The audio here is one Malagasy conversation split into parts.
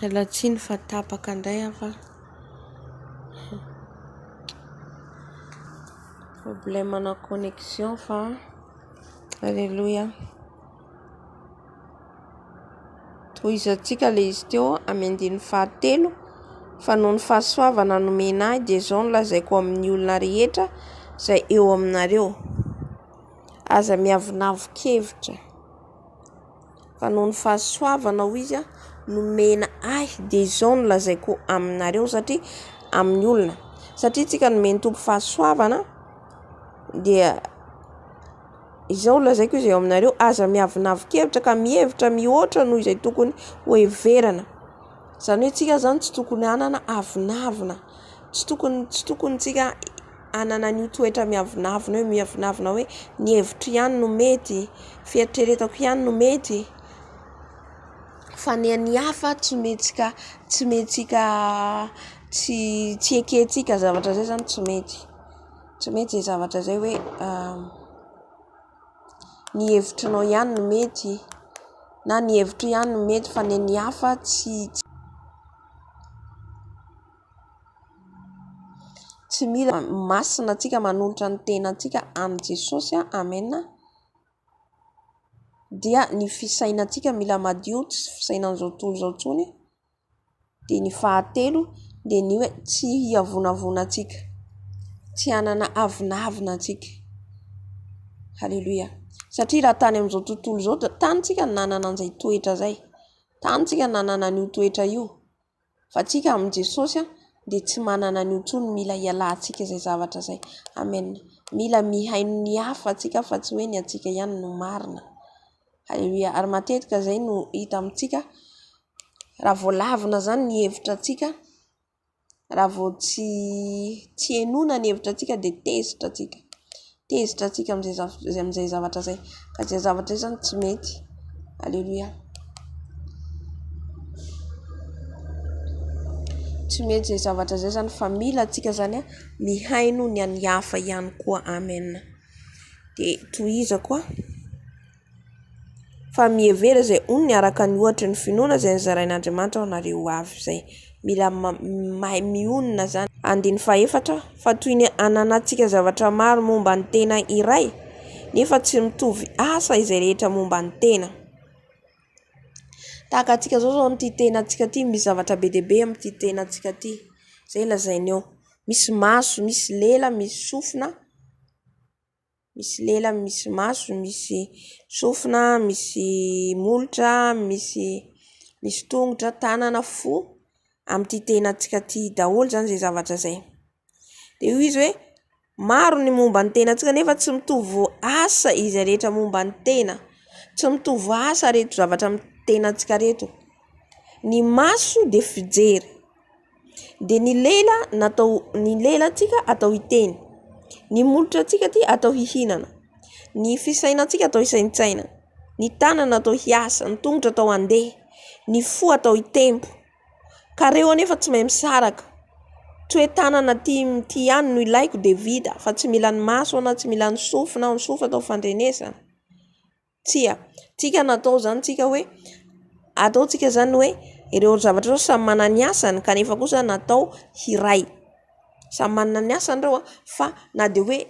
Lalatsiny fa tapaka ndray afa. Problème na connexion fa. Alléluia. Toizatsika le izy teo amendiny fahatelo fa noho ny fahasoavana nomena ahy dia zao no lazaiko amin'ny olona rehetra izay eo aminareo. Aza miavonavo-kevitra. Fa noho ny fahasoavana ho izy nomena ahy dia zao no lazaiko aminareo satria amin'ny olona. Satria tsika nomeny tompo fahasoavana dia izao lazaiko izy eo aminareo. Aza miavonavo-kevitra ka mihevitra mihoatra noho izay tokony ho heverana. Zany hoe tsika zany tsy tokony hanana avinavina. Tsy tokony tsika hanana ny toetra miavonavina, hoe miavonavina hoe ny hevitro ihany no mety, fieritreretako ihany no mety. Fa ny hafa tsy ekentsika zavatra zay zany tsy mety. Tsy mety zay zavatra zay hoe ny hevitrinao ihany no mety na ny hevitro ihany no mety fa ny hafa tsy mila masina antsika manolotra ny tenantsika amin'ny Jesosy. Amen. Dia ny fisainantsika mila madio, tsy fisainan'izao tontolo izao tsony. Dia ny fahatelo dia ny hoe tsy hiavonavona antsika, tsy hanana avinavina antsika. Halleluja. Satria raha tany amin'izao tontolo izao dia tanyntsika nanana an'izay toetra zay, tanyntsika nanana an'io toetra io. Fa tsika amin'ny Jesosy dia tsy manana an'io tsony, mila hialantsika izay zavatra zay. Amen. Mila mihaino ny hafa antsika fa tsy hoe ny antsika ihany no marina. Halleluja. Ary matetika zay no hita amintsika. Raha voalavina zany ny hevitra antsika, raha vao tsy henona ny hevitra antsika dia tezitra antsika. Tezitra antsika amin'izay zavatra zay. Ka izay zavatra zay zany tsy mety. Halleluja. Tsy mety izay zavatra zay zany fa mila antsika zany mihaino ny an'ny hafa ihany koa. Amen. Dia tohizako fa mihevera izay onony araka ny ohatra ny finoana izay nozarain'Andriamanitra ho anareo avy zay. Mila mahay mionona zany. Andiny fahaefatra, fa toy ny ananantsika zavatra maro momba ny tena iray nefa tsy mitovy asa izay rehetra momba ny tena. Tahaka antsika zao n'ity tenantsika ty, misy zavatra be dehibe amin'ity tenantsika ty. Zay lazainy eo. Misy maso, misy lela, misy sofina. Misy lela, misy maso, misy sofina, misy molotra, misy tongotra, tanana, fo. Amin'ity tenantsika ty daholo zany zay zavatra zay. Dia io izy hoe maro ny momba ny tenantsika nefa tsy mitovy asa izay rehetra momba ny tena. Tsy mitovy asa reto zavatra amin'ny tenantsika reto. Ny maso dia fijery. Dia ny lelantsika atao hiteny. Ny molotra antsika ty atao hihinana. Ny fisainantsika atao hisaintsaina. Ny tanana atao hiasa, ny tongotra atao handeha, ny fo atao hitempo. Ka reo anefa tsy mahay misaraka. Tsy hoe tanana ty ihany no ilaiko dia vita, fa tsy mila ny maso na tsy mila ny sofina, ny sofina atao fandrenesana. Tsika natao zany tsika hoe ataontsika zany hoe ireo zavatra zao samy manana ny asany kanefa kosa natao hiray. Samy manana ny asany reo fa na dia hoe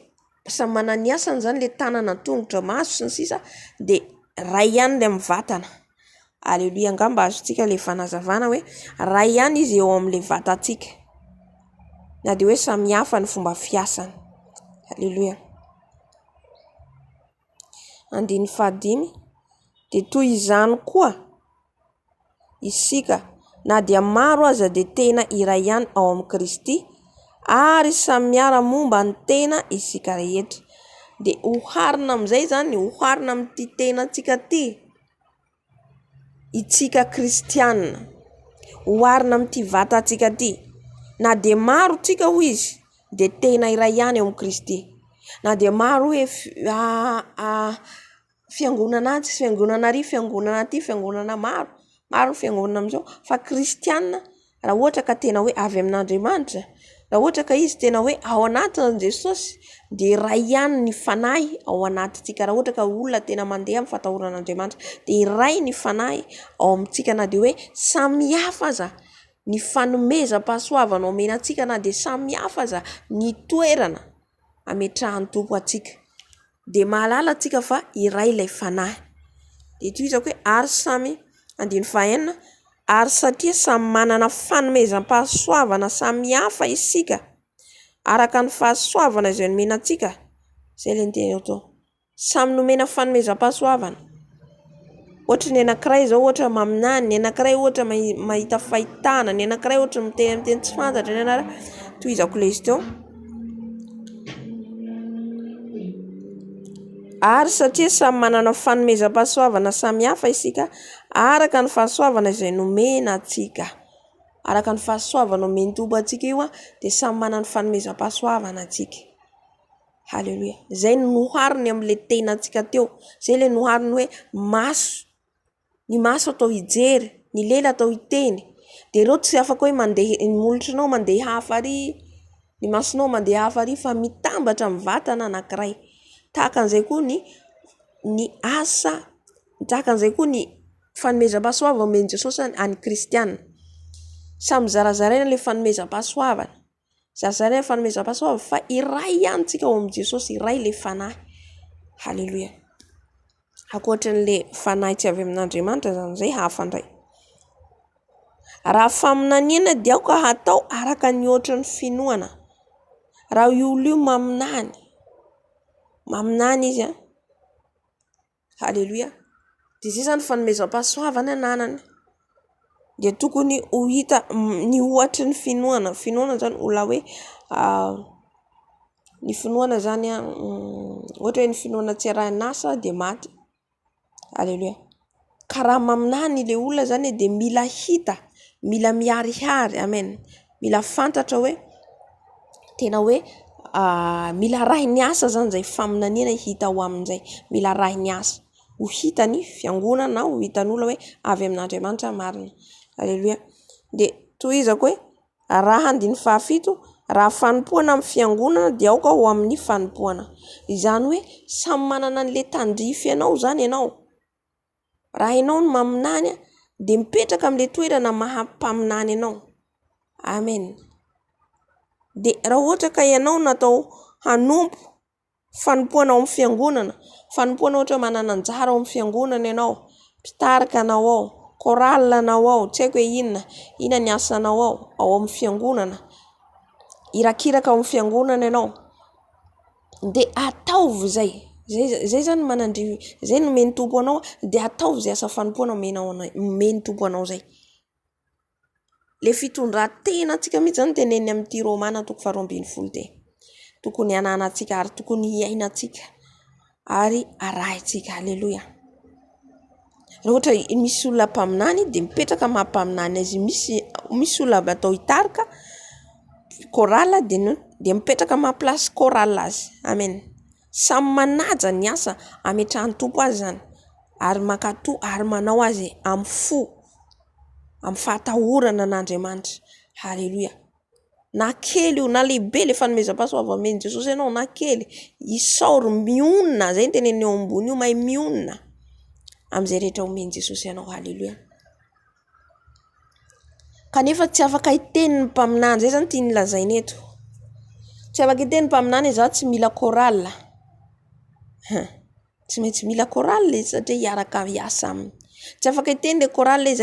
samy manana ny asany zany le tanana, tongotra, maso sy ny sisa dia ray ihany le mivatana. Alleluia. Angamba azontsika le fanazavana hoe ray ihany izy eo amin'le vatantsika. Na dia hoe samy hafa ny fomba fiasany. Alleluia. Andiny fahadimy. Dia toy izany koa isika, na dia maro aza dia tena iray ihany ao amin'ny Kristy, ary samy miara-momba ny tena isika rehetra. Dia oharina amin'izay zany, oharina amin'ity tenantsika ty, itsika kristianina, oharina amin'ity vatantsika ty. Na dia maro tsika ho izy dia tena iray ihany ao amin'ny Kristy. Na dia maro hoe fiangonana tsy fiangonana ary, fiangonana ty, fiangonana maro fiangonana amin'izao, fa kristianina raha ohatra ka tena hoe avy amin'Andriamanitra Raha ohatra ka izy tena hoe ao anatin' Jesosy dia iray ihany ny fanahy ao anatintsika. Raha ohatra ka olona tena mandeha amin'ny fatahoran'Andriamanitra dia iray ny fanahy ao amintsika, na dia hoe samy hafa aza ny fanomezam-pahasoavana omenantsika, na dia samy hafa aza ny toerana ametrahan'ny Tompo atsika, dia mahalala atsika fa iray ilay fanahy. Dia toizako hoe ary samy andiny fahenina, ary satria samy manana fanomezam-pahasoavana samy hafa isika araka ny fahasoavana izay nomenantsika. Izay ilay teny atao, samy nomena fanomezam-pahasoavana. Ohatra ny anankiray izao ohatra maminany, ny anankiray ohatra mahita fahitana, ny anankiray ohatra miteny tsy fantatra, ny anankiray toizako ilay izy teo. Ary satria samy manana fanomezam-pahasoavana samy hafa isika araka ny fahasoavana izay nomena atsika. Araka ny fahasoavana omeny Tompo atsika io dia samy manana fanomezam-pahasoavana atsika. Halleluja. Izay nohariny amin'ilay tenantsika teo. Izay ilay nohariny hoe maso. Ny maso atao hijery, ny lela atao hiteny. Dia ireo tsy afaka hoe mandeha, ny molotranao mandeha hafa ary, ny masonao mandeha hafa ary, fa mitambatra amin'ny vatana anankiray. Tahaka an'izay koa ny asa, tahaka an'izay koa ny fanomezam-pahasoavana omen'i Jesosy any kristianina. Samy zarazaraina ilay fanomezam-pahasoavana. Zarazaraina fanomezam-pahasoavana fa iray ihany tsika ao amin'i Jesosy, iray ilay fanahy. Halleluja. Ankoatran'ilay fanahy tsy avy amin'Andriamanitra izany izay hafa indray. Raha faminaniana dia aoka hatao araka ny ohatran'ny finoana. Raha io olona io maminany izy a. Halleluja. Dia izay izany fanomezam-pahasoavana ananany. Dia tokony ho hita ny ohatry ny finoana. Finoana izany olona hoe ny finoana izany ohatra hoe ny finoana tsy arahin'asa dia maty. Halleluja. Ka raha maminany ilay olona izany dia mila hita, mila miharihary, amen. Mila fantatra hoe tena hoe mila rahy ny asa izany izay faminaniana hita ho amin'izay. Mila rahy ny asa. Ho hitany fiangonana na ho hitan'olona hoe avy amin'Andriamanitra marina. Halleluja. Dia toizako hoe raha andiny fahafito, raha fanompoana amin'ny fiangonana dia aoka ho amin'ny fanompoana. Izany hoe samy manana an'ilay tandrify ianao izany ianao. Raha ianao no maminany dia mipetraka amin'ilay toerana mahampaminany ianao. Amen. Dia raha ohatra ka ianao natao hanompo fanompoana ao amin'ny fiangonana, fanompoana ohatra manana anjara ao amin'ny fiangonana ianao, mpitarika anao ao, chorale anao ao, tsy haiko hoe inona ny asanao ao amin'ny fiangonana, irakiraka ao amin'ny fiangonana ianao, dia ataovy izay. Izay izany manandry, izay no omeny Tompo anao, dia ataovy izay asa fanompoana omeny Tompo anao izay. Ilay fitondran-tena antsika mihitsy izany teneny amin'ity Romana 12 dia tokony hananantsika ary tokony hiainantsika ary arahintsika. Halleluja. Raha ohatra misy olona mpaminany dia mipetraka mampaminany azy. Misy olona atao hitarika chorale dia mipetraka mamplasy chorale azy. Amen. Samy manaja ny asa ametrahan'ny Tompo azy zany, ary mankatoa ary manao azy amin'ny fo, amin'ny fahatahorana an'Andriamanitra. Halleluja. Na kely io na lehibe ilay fanomezam-pahasoavana omen'i Jesosy ianao, na kely, isaory mionona, izay ny teneny eo ambony io, mahay mionona amin'izay rehetra omen'i Jesosy ianao. Halleluja. Kanefa tsy afaka hiteny ny mpaminany, izay izany tiany lazaina eto. Tsy afaka hiteny ny mpaminany za tsy mila chorale. Tsy maintsy mila chorale satria hiaraka hiasa aminy. Tsy afaka hiteny ilay chorale